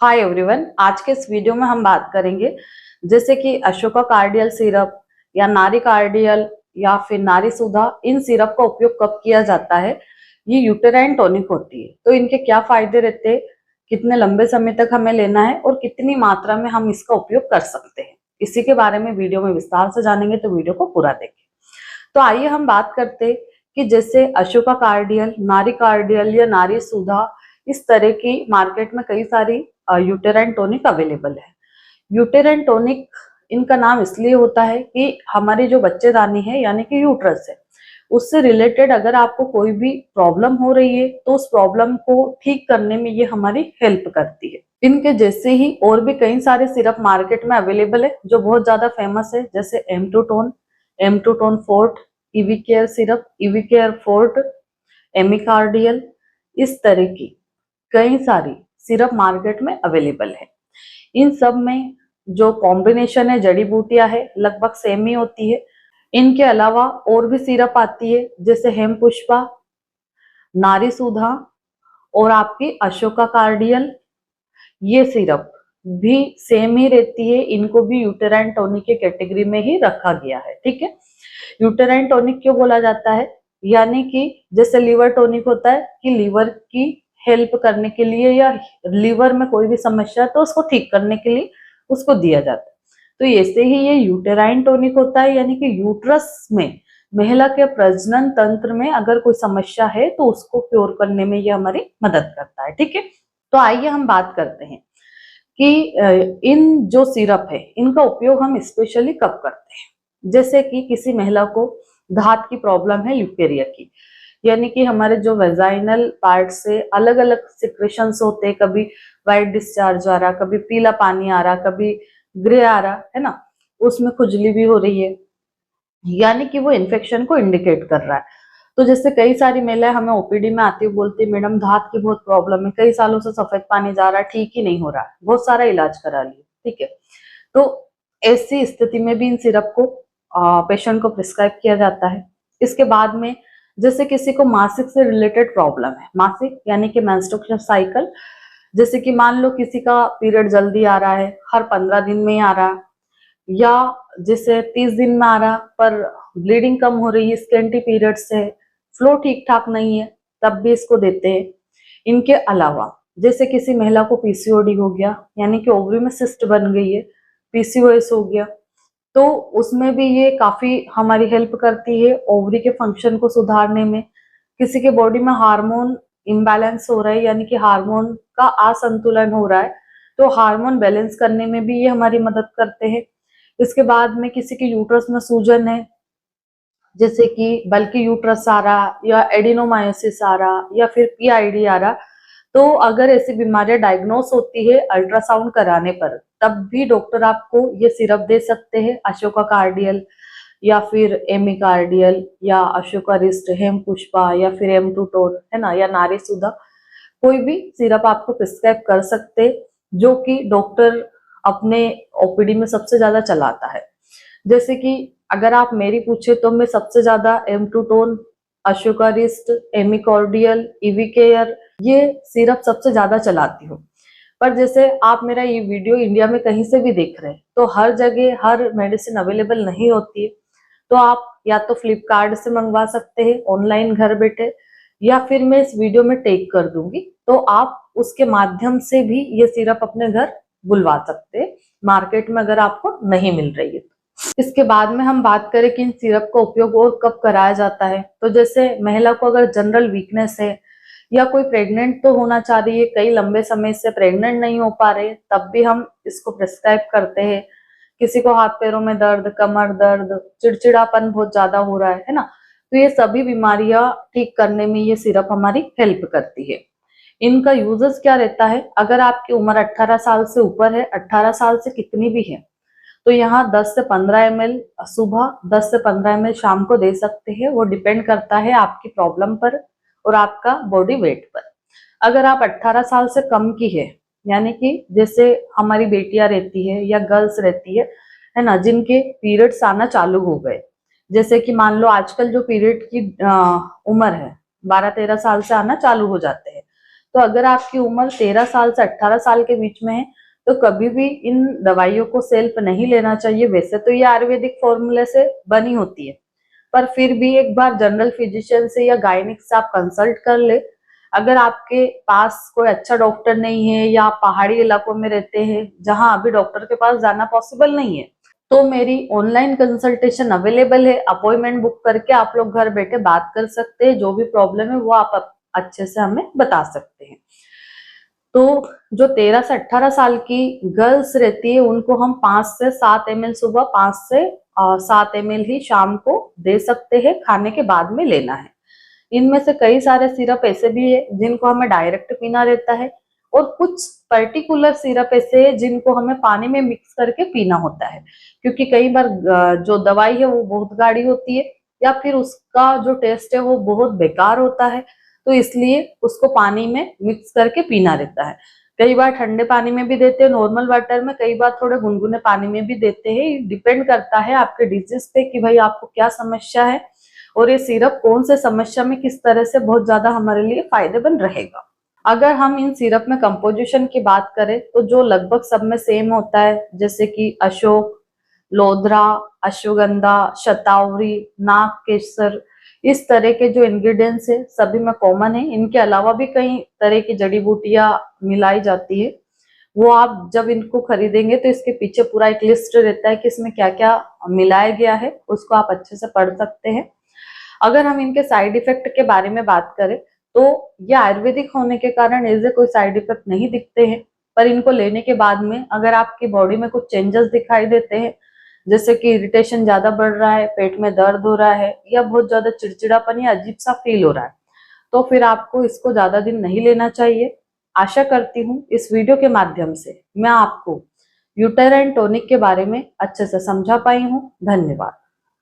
Hi everyone, आज के इस वीडियो में हम बात करेंगे जैसे कि अशोका कार्डियल सिरप या नारी कार्डियल या फिर नारी सुधा, इन सिरप का उपयोग कब किया जाता है। ये यूटेराइन टॉनिक होती है, तो इनके क्या फायदे रहते हैं, कितने लंबे समय तक हमें लेना है और कितनी मात्रा में हम इसका उपयोग कर सकते हैं, इसी के बारे में वीडियो में विस्तार से जानेंगे, तो वीडियो को पूरा देखें। तो आइए हम बात करते हैं कि जैसे अशोका कार्डियल, नारी कार्डियल या नारी सुधा, इस तरह की मार्केट में कई सारी यूटेराइन टॉनिक अवेलेबल है। यूटेराइन टॉनिक इनका नाम इसलिए होता है कि हमारी जो बच्चेदानी है यानी कि यूट्रस है, उससे रिलेटेड अगर आपको कोई भी प्रॉब्लम हो रही है तो उस प्रॉब्लम को ठीक करने में ये हमारी हेल्प करती है। इनके जैसे ही और भी कई सारे सिरप मार्केट में अवेलेबल है जो बहुत ज्यादा फेमस है, जैसे M two tone forte, Evecare syrup, Evecare forte, Amycordial, इस तरह की कई सारी सिरप मार्केट में अवेलेबल है। इन सब में जो कॉम्बिनेशन है जड़ी बूटियां है लगभग सेम ही होती है। इनके अलावा और भी सिरप आती है जैसे हेम पुष्पा, नारी सुधा और आपकी अशोका कार्डियल, ये सिरप भी सेम ही रहती है। इनको भी यूटेराइन टॉनिक के कैटेगरी में ही रखा गया है। ठीक है, यूटेराइन टॉनिक क्यों बोला जाता है, यानी कि जैसे लीवर टॉनिक होता है कि लीवर की हेल्प करने के लिए या लीवर में कोई भी समस्या है तो उसको ठीक करने के लिए उसको दिया जाता है। तो ऐसे ही ये यूटेराइन टॉनिक होता है, यानी कि यूट्रस में महिला के प्रजनन तंत्र में अगर कोई समस्या है तो उसको क्योर करने में ये हमारी मदद करता है। ठीक है, तो आइए हम बात करते हैं कि इन जो सिरप है इनका उपयोग हम स्पेशली कब करते हैं। जैसे कि किसी महिला को धात की प्रॉब्लम है, ल्यूकेरिया की, यानी कि हमारे जो वेजाइनल पार्ट से अलग अलग सिक्रेशंस होते हैं, कभी व्हाइट डिस्चार्ज आ रहा, कभी पीला पानी आ रहा, कभी ग्रे आ रहा है ना, उसमें खुजली भी हो रही है, यानी कि वो इन्फेक्शन को इंडिकेट कर रहा है। तो जैसे कई सारी महिलाएं हमें ओपीडी में आती है, बोलती मैडम धात की बहुत प्रॉब्लम है, कई सालों से सफेद पानी जा रहा है, ठीक ही नहीं हो रहा है, बहुत सारा इलाज करा लिया। ठीक है, तो ऐसी स्थिति में भी इन सिरप को पेशेंट को प्रिस्क्राइब किया जाता है। इसके बाद में जैसे किसी को मासिक से रिलेटेड प्रॉब्लम है, मासिक यानी कि मेंस्ट्रुएशन साइकिल, जैसे कि मान लो किसी का पीरियड जल्दी आ रहा है, हर 15 दिन में ही आ रहा है, या जैसे 30 दिन में आ रहा पर ब्लीडिंग कम हो रही है, स्कैंटी पीरियड से, फ्लो ठीक ठाक नहीं है, तब भी इसको देते हैं। इनके अलावा जैसे किसी महिला को पीसीओडी हो गया, यानी कि ओवरी में सिस्ट बन गई है, पीसीओएस हो गया, तो उसमें भी ये काफी हमारी हेल्प करती है ओवरी के फंक्शन को सुधारने में। किसी के बॉडी में हार्मोन इम्बैलेंस हो रहा है, यानी कि हार्मोन का असंतुलन हो रहा है, तो हार्मोन बैलेंस करने में भी ये हमारी मदद करते हैं। इसके बाद में किसी के यूट्रस में सूजन है, जैसे कि बल्कि यूट्रस आ रहा या एडिनोमायोसिस आ रहा या फिर पीआईडी आ रहा, तो अगर ऐसी बीमारियां डायग्नोस होती है अल्ट्रासाउंड कराने पर, तब भी डॉक्टर आपको ये सिरप दे सकते हैं, अशोका कार्डियल या फिर एमिकार्डियल या अशोका रिस्ट, हेम पुष्पा या फिर एम टू टोन, है ना, या नारी सुधा, कोई भी सिरप आपको प्रिस्क्राइब कर सकते, जो कि डॉक्टर अपने ओपीडी में सबसे ज्यादा चलाता है। जैसे कि अगर आप मेरी पूछे तो मैं सबसे ज्यादा M two tone, Ashokarishta, Amycordial, Evecare, ये सिरप सबसे ज्यादा चलाती हूँ। पर जैसे आप मेरा ये वीडियो इंडिया में कहीं से भी देख रहे हैं तो हर जगह हर मेडिसिन अवेलेबल नहीं होती है, तो आप या तो फ्लिपकार्ट से मंगवा सकते हैं ऑनलाइन घर बैठे, या फिर मैं इस वीडियो में टैग कर दूंगी तो आप उसके माध्यम से भी ये सिरप अपने घर बुलवा सकते हैं, मार्केट में अगर आपको नहीं मिल रही है तो। इसके बाद में हम बात करें कि इन सिरप का उपयोग और कब कराया जाता है, तो जैसे महिला को अगर जनरल वीकनेस है या कोई प्रेग्नेंट तो होना चाह रही है, कई लंबे समय से प्रेग्नेंट नहीं हो पा रहे, तब भी हम इसको प्रिस्क्राइब करते हैं। किसी को हाथ पैरों में दर्द, कमर दर्द, चिड़चिड़ापन बहुत ज्यादा हो रहा है ना, तो ये सभी बीमारियां ठीक करने में ये सिरप हमारी हेल्प करती है। इनका यूजेस क्या रहता है, अगर आपकी उम्र 18 साल से ऊपर है, 18 साल से कितनी भी है, तो यहाँ 10 से 15 ml सुबह, 10 से 15 ml शाम को दे सकते हैं। वो डिपेंड करता है आपकी प्रॉब्लम पर और आपका बॉडी वेट पर। अगर आप 18 साल से कम की है, यानी कि जैसे हमारी बेटियां रहती है या गर्ल्स रहती है ना, जिनके पीरियड्स आना चालू हो गए, जैसे कि मान लो आजकल जो पीरियड की उम्र है 12-13 साल से आना चालू हो जाते हैं, तो अगर आपकी उम्र 13 साल से 18 साल के बीच में है तो कभी भी इन दवाइयों को सेल्फ नहीं लेना चाहिए। वैसे तो ये आयुर्वेदिक फॉर्मूले से बनी होती है, पर फिर भी एक बार जनरल फिजिशियन से या गायनिक से आप कंसल्ट कर ले। अगर आपके पास कोई अच्छा डॉक्टर नहीं है या आप पहाड़ी इलाकों में रहते हैं जहां अभी डॉक्टर के पास जाना पॉसिबल नहीं है, तो मेरी ऑनलाइन कंसल्टेशन अवेलेबल है। अपॉइंटमेंट बुक करके आप लोग घर बैठे बात कर सकते हैं। जो भी प्रॉब्लम है वो आप अच्छे से हमें बता सकते हैं। तो जो 13 से 18 साल की गर्ल्स रहती है उनको हम 5 से 7 ml सुबह, 5 से 7 ml ही शाम को दे सकते हैं, खाने के बाद में लेना है। इनमें से कई सारे सिरप ऐसे भी है जिनको हमें डायरेक्ट पीना रहता है, और कुछ पर्टिकुलर सिरप ऐसे है जिनको हमें पानी में मिक्स करके पीना होता है, क्योंकि कई बार जो दवाई है वो बहुत गाढ़ी होती है या फिर उसका जो टेस्ट है वो बहुत बेकार होता है, तो इसलिए उसको पानी में मिक्स करके पीना रहता है। कई बार ठंडे पानी में भी देते हैं, नॉर्मल वाटर में, कई बार थोड़े गुनगुने पानी में भी देते हैं। डिपेंड करता है आपके डिजीज पे कि भाई आपको क्या समस्या है और ये सिरप कौन से समस्या में किस तरह से बहुत ज्यादा हमारे लिए फायदेमंद रहेगा। अगर हम इन सिरप में कंपोजिशन की बात करें तो जो लगभग सब में सेम होता है, जैसे कि अशोक, लोधरा, अश्वगंधा, शतावरी, नाग केसर, इस तरह के जो इंग्रेडिएंट्स है सभी में कॉमन है। इनके अलावा भी कई तरह की जड़ी बूटियां मिलाई जाती है, वो आप जब इनको खरीदेंगे तो इसके पीछे पूरा एक लिस्ट रहता है कि इसमें क्या क्या मिलाया गया है, उसको आप अच्छे से पढ़ सकते हैं। अगर हम इनके साइड इफेक्ट के बारे में बात करें तो ये आयुर्वेदिक होने के कारण इसे कोई साइड इफेक्ट नहीं दिखते हैं, पर इनको लेने के बाद में अगर आपकी बॉडी में कुछ चेंजेस दिखाई देते हैं, जैसे कि इरिटेशन ज्यादा बढ़ रहा है, पेट में दर्द हो रहा है या बहुत ज्यादा चिड़चिड़ापन या अजीब सा फील हो रहा है, तो फिर आपको इसको ज्यादा दिन नहीं लेना चाहिए। आशा करती हूँ इस वीडियो के माध्यम से मैं आपको यूटेराइन टॉनिक के बारे में अच्छे से समझा पाई हूँ। धन्यवाद।